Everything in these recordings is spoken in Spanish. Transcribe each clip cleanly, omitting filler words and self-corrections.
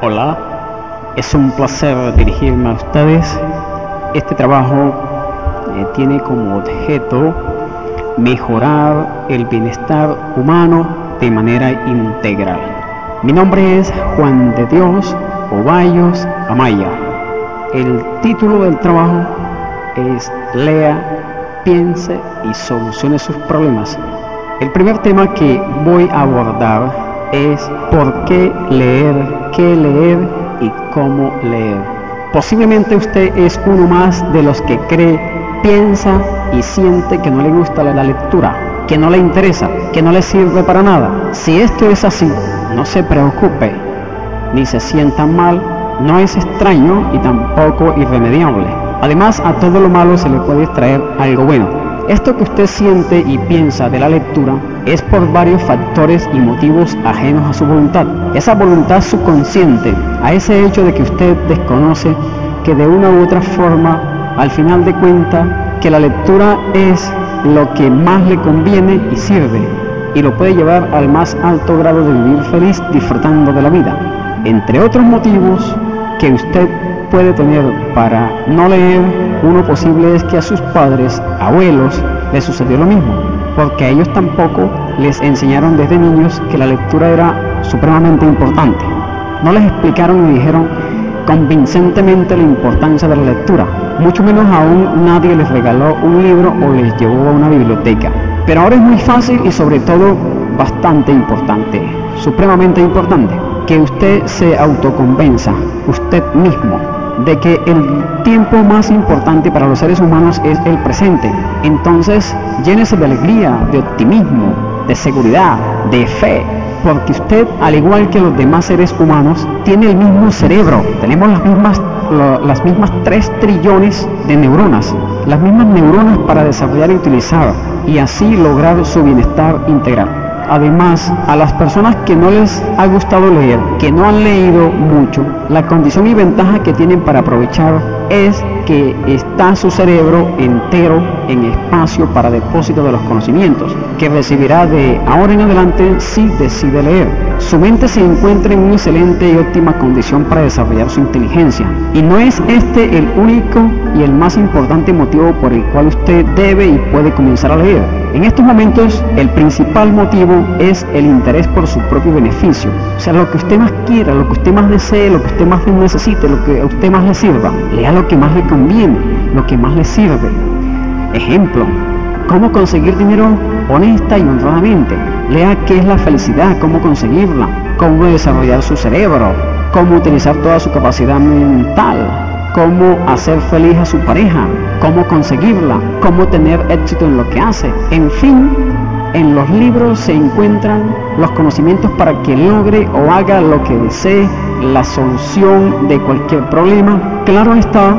Hola, es un placer dirigirme a ustedes. Este trabajo tiene como objeto mejorar el bienestar humano de manera integral. Mi nombre es Juan de Dios Ovallos Amaya. El título del trabajo es Lea, piense y solucione sus problemas. El primer tema que voy a abordar es por qué leer y cómo leer. Posiblemente usted es uno más de los que cree, piensa y siente que no le gusta la lectura, que no le interesa, que no le sirve para nada. Si esto es así, no se preocupe, ni se sienta mal, no es extraño y tampoco irremediable. Además, a todo lo malo se le puede extraer algo bueno. Esto que usted siente y piensa de la lectura es por varios factores y motivos ajenos a su voluntad. Esa voluntad subconsciente, a ese hecho de que usted desconoce que de una u otra forma, al final de cuentas, que la lectura es lo que más le conviene y sirve, y lo puede llevar al más alto grado de vivir feliz disfrutando de la vida. Entre otros motivos que usted puede tener para no leer, uno posible es que a sus padres, abuelos, les sucedió lo mismo, porque a ellos tampoco les enseñaron desde niños que la lectura era supremamente importante. No les explicaron y dijeron convincentemente la importancia de la lectura, mucho menos aún nadie les regaló un libro o les llevó a una biblioteca. Pero ahora es muy fácil y sobre todo bastante importante, supremamente importante, que usted se autoconvenza, usted mismo, de que el tiempo más importante para los seres humanos es el presente. Entonces, llénese de alegría, de optimismo, de seguridad, de fe, porque usted, al igual que los demás seres humanos, tiene el mismo cerebro. Tenemos las mismas 3 trillones de neuronas, las mismas neuronas para desarrollar y utilizar, y así lograr su bienestar integral. Además, a las personas que no les ha gustado leer, que no han leído mucho, la condición y ventaja que tienen para aprovechar es que está su cerebro entero en espacio para depósito de los conocimientos, que recibirá de ahora en adelante si decide leer. Su mente se encuentra en una excelente y óptima condición para desarrollar su inteligencia. Y no es este el único y el más importante motivo por el cual usted debe y puede comenzar a leer. En estos momentos, el principal motivo es el interés por su propio beneficio. O sea, lo que usted más quiera, lo que usted más desee, lo que usted más necesite, lo que a usted más le sirva. Lea lo que más le conviene, lo que más le sirve. Ejemplo, cómo conseguir dinero honesta y honradamente. Lea qué es la felicidad, cómo conseguirla, cómo desarrollar su cerebro, cómo utilizar toda su capacidad mental, cómo hacer feliz a su pareja, cómo conseguirla, cómo tener éxito en lo que hace. En fin, en los libros se encuentran los conocimientos para que logre o haga lo que desee, la solución de cualquier problema. Claro está,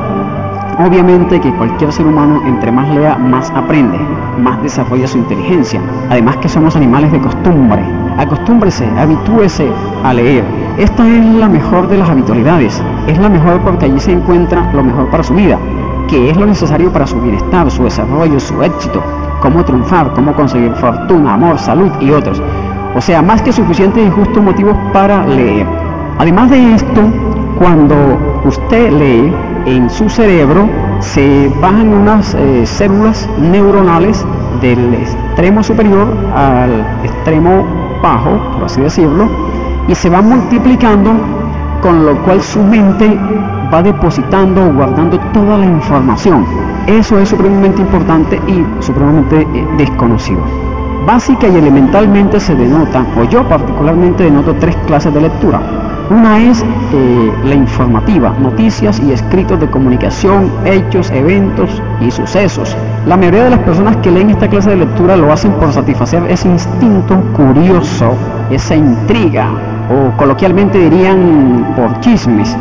obviamente, que cualquier ser humano, entre más lea, más aprende, más desarrolla su inteligencia. Además que somos animales de costumbre. Acostúmbrese, habitúese a leer. Esta es la mejor de las habitualidades. Es la mejor porque allí se encuentra lo mejor para su vida, que es lo necesario para su bienestar, su desarrollo, su éxito, cómo triunfar, cómo conseguir fortuna, amor, salud y otros. O sea, más que suficientes y justos motivos para leer. Además de esto, cuando usted lee, en su cerebro se bajan unas células neuronales del extremo superior al extremo bajo, por así decirlo, y se van multiplicando, con lo cual su mente va depositando o guardando toda la información. Eso es supremamente importante y supremamente desconocido. Básica y elementalmente se denota, o yo particularmente denoto, 3 clases de lectura. Una es la informativa, noticias y escritos de comunicación, hechos, eventos y sucesos. La mayoría de las personas que leen esta clase de lectura lo hacen por satisfacer ese instinto curioso, esa intriga, o coloquialmente dirían por chismes,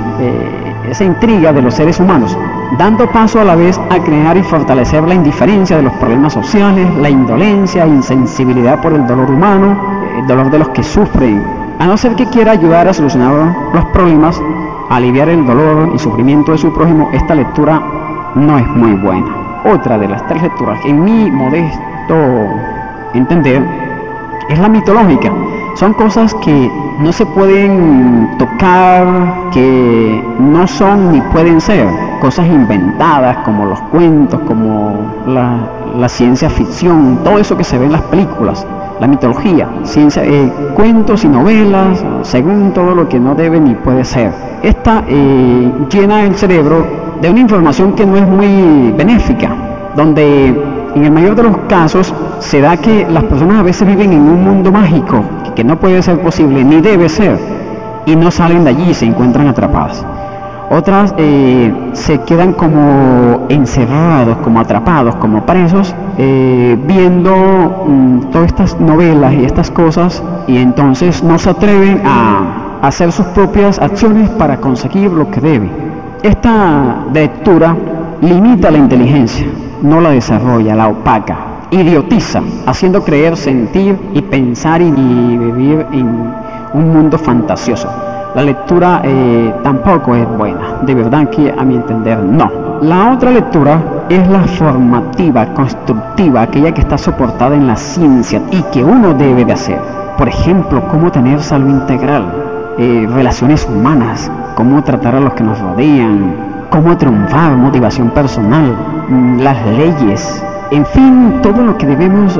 esa intriga de los seres humanos, dando paso a la vez a crear y fortalecer la indiferencia de los problemas sociales, la indolencia, insensibilidad por el dolor humano, el dolor de los que sufren. A no ser que quiera ayudar a solucionar los problemas, aliviar el dolor y sufrimiento de su prójimo, esta lectura no es muy buena. Otra de las 3 lecturas, en mi modesto entender, es la mitológica. Son cosas que no se pueden tocar, que no son ni pueden ser. Cosas inventadas como los cuentos, como la ciencia ficción, todo eso que se ve en las películas. La mitología, cuentos y novelas, según todo lo que no debe ni puede ser. Esta llena el cerebro de una información que no es muy benéfica, donde en el mayor de los casos se da que las personas a veces viven en un mundo mágico que no puede ser posible ni debe ser, y no salen de allí y se encuentran atrapadas. Otras se quedan como encerrados, como atrapados, como presos, viendo todas estas novelas y estas cosas, y entonces no se atreven a hacer sus propias acciones para conseguir lo que debe. Esta lectura limita la inteligencia, no la desarrolla, la opaca, idiotiza, haciendo creer, sentir y pensar y vivir en un mundo fantasioso. La lectura tampoco es buena, de verdad que a mi entender no. La otra lectura es la formativa, constructiva, aquella que está soportada en la ciencia y que uno debe de hacer. Por ejemplo, cómo tener salud integral, relaciones humanas, cómo tratar a los que nos rodean, cómo triunfar, motivación personal, las leyes, en fin, todo lo que debemos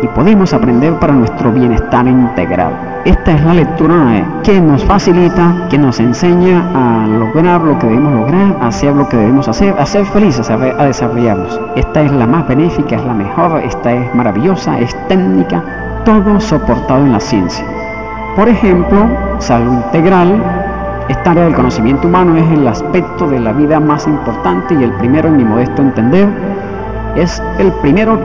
y podemos aprender para nuestro bienestar integral. Esta es la lectura que nos facilita, que nos enseña a lograr lo que debemos lograr, a hacer lo que debemos hacer, a ser felices, a desarrollarnos. Esta es la más benéfica, es la mejor, esta es maravillosa, es técnica, todo soportado en la ciencia. Por ejemplo, salud integral. Esta área del conocimiento humano es el aspecto de la vida más importante y el primero, en mi modesto entender, es el primero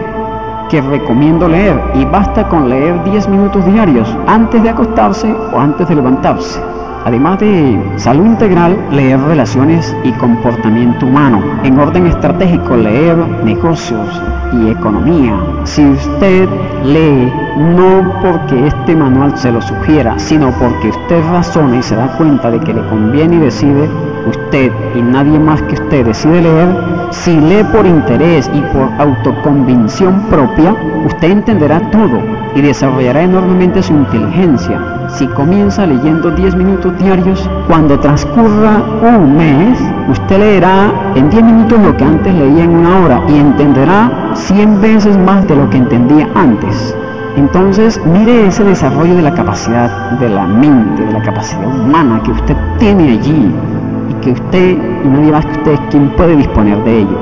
que recomiendo leer, y basta con leer 10 minutos diarios antes de acostarse o antes de levantarse. Además de salud integral, leer relaciones y comportamiento humano. En orden estratégico, leer negocios y economía. Si usted lee, no porque este manual se lo sugiera, sino porque usted razona y se da cuenta de que le conviene y decide, usted y nadie más que usted decide leer, si lee por interés y por autoconvicción propia, usted entenderá todo y desarrollará enormemente su inteligencia. Si comienza leyendo 10 minutos diarios, cuando transcurra un mes, usted leerá en 10 minutos lo que antes leía en una hora y entenderá 100 veces más de lo que entendía antes. Entonces, mire ese desarrollo de la capacidad de la mente, de la capacidad humana que usted tiene allí, y que usted y nadie más que usted es quien puede disponer de ello.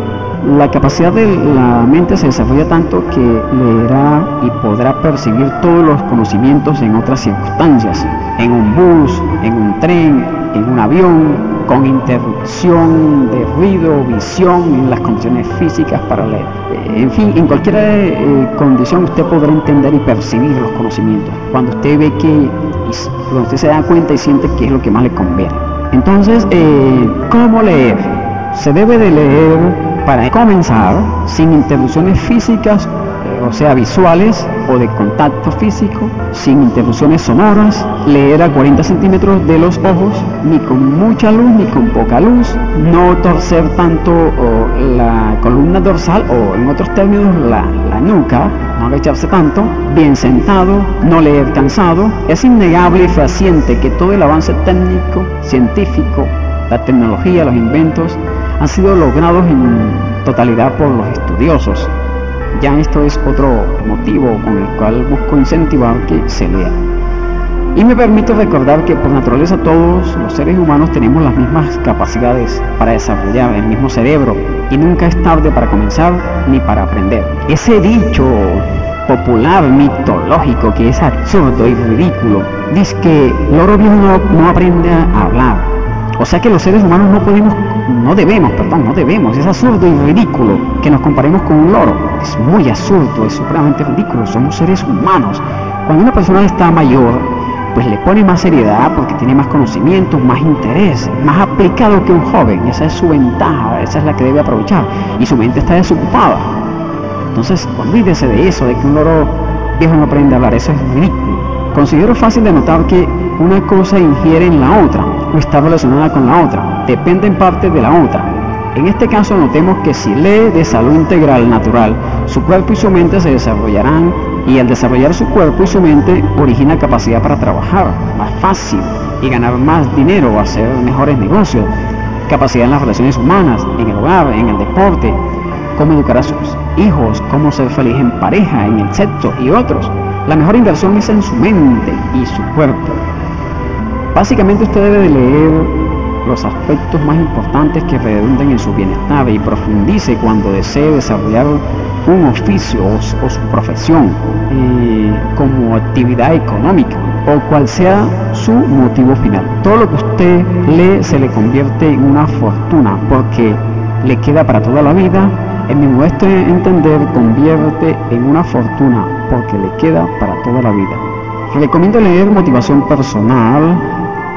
La capacidad de la mente se desarrolla tanto que leerá y podrá percibir todos los conocimientos en otras circunstancias, en un bus, en un tren, en un avión, con interrupción de ruido, visión, en las condiciones físicas para leer. En fin, en cualquier condición usted podrá entender y percibir los conocimientos, cuando usted ve cuando usted se da cuenta y siente que es lo que más le conviene. Entonces, ¿cómo leer? Se debe de leer, para comenzar, sin interrupciones físicas, o sea, visuales o de contacto físico, sin interrupciones sonoras, leer a 40 centímetros de los ojos, ni con mucha luz ni con poca luz, no torcer tanto la columna dorsal, o en otros términos la nuca, no agacharse tanto, bien sentado, no leer cansado. Es innegable y fehaciente que todo el avance técnico, científico, la tecnología, los inventos, han sido logrados en totalidad por los estudiosos. Ya esto es otro motivo con el cual busco incentivar que se lea. Y me permito recordar que por naturaleza todos los seres humanos tenemos las mismas capacidades para desarrollar el mismo cerebro, y nunca es tarde para comenzar ni para aprender. Ese dicho popular, mitológico, que es absurdo y ridículo, dice que loro viejo no aprende a hablar. O sea que los seres humanos no debemos, es absurdo y ridículo que nos comparemos con un loro. Es muy absurdo, es supremamente ridículo, somos seres humanos. Cuando una persona está mayor, pues le pone más seriedad porque tiene más conocimientos, más interés, más aplicado que un joven. Esa es su ventaja, esa es la que debe aprovechar, y su mente está desocupada. Entonces, olvídese de eso, de que un loro viejo no aprende a hablar, eso es ridículo. Considero fácil de notar que una cosa ingiere en la otra, o está relacionada con la otra, depende en parte de la otra. En este caso notemos que si lee de salud integral natural, su cuerpo y su mente se desarrollarán, y al desarrollar su cuerpo y su mente origina capacidad para trabajar más fácil y ganar más dinero, hacer mejores negocios, capacidad en las relaciones humanas, en el hogar, en el deporte, cómo educar a sus hijos, cómo ser feliz en pareja, en el sexo y otros. La mejor inversión es en su mente y su cuerpo. Básicamente usted debe de leer los aspectos más importantes que redunden en su bienestar y profundice cuando desee desarrollar un oficio o su profesión como actividad económica o cual sea su motivo final. Todo lo que usted lee se le convierte en una fortuna porque le queda para toda la vida. En mi modesto entender, convierte en una fortuna porque le queda para toda la vida. Recomiendo leer motivación personal,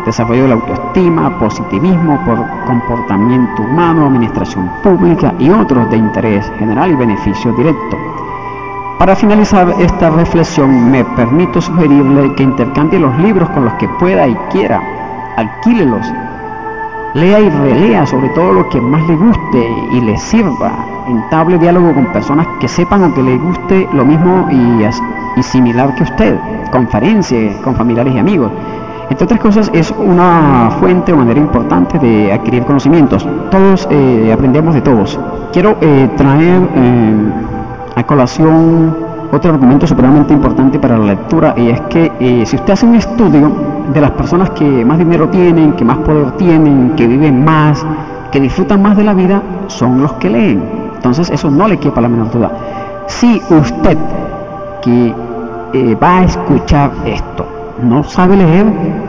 desarrollo de la autoestima, positivismo por comportamiento humano, administración pública y otros de interés general y beneficio directo. Para finalizar esta reflexión, me permito sugerirle que intercambie los libros con los que pueda y quiera. Alquílelos, lea y relea sobre todo lo que más le guste y le sirva. Entable diálogo con personas que sepan o que le guste lo mismo y similar que usted. Conferencie con familiares y amigos. Entre otras cosas, es una fuente o manera importante de adquirir conocimientos. Todos aprendemos de todos. Quiero traer a colación otro argumento supremamente importante para la lectura, y es que si usted hace un estudio de las personas que más dinero tienen, que más poder tienen, que viven más, que disfrutan más de la vida, son los que leen. Entonces eso no le quepa la menor duda. Si usted que va a escuchar esto no sabe leer,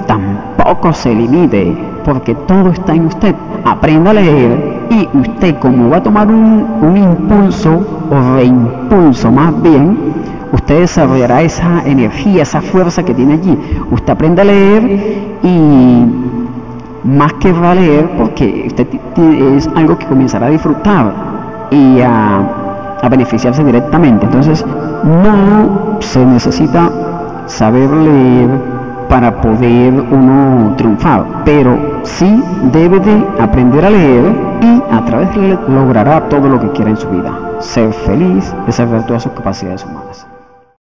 tampoco se limite, porque todo está en usted. Aprenda a leer y usted, como va a tomar un impulso o reimpulso más bien, usted desarrollará esa energía, esa fuerza que tiene allí. Usted aprende a leer y más que va a leer, porque usted es algo que comenzará a disfrutar y a beneficiarse directamente. Entonces no se necesita saber leer para poder uno triunfar, pero sí debe de aprender a leer y a través de él logrará todo lo que quiera en su vida. Ser feliz, desarrollar todas sus capacidades humanas.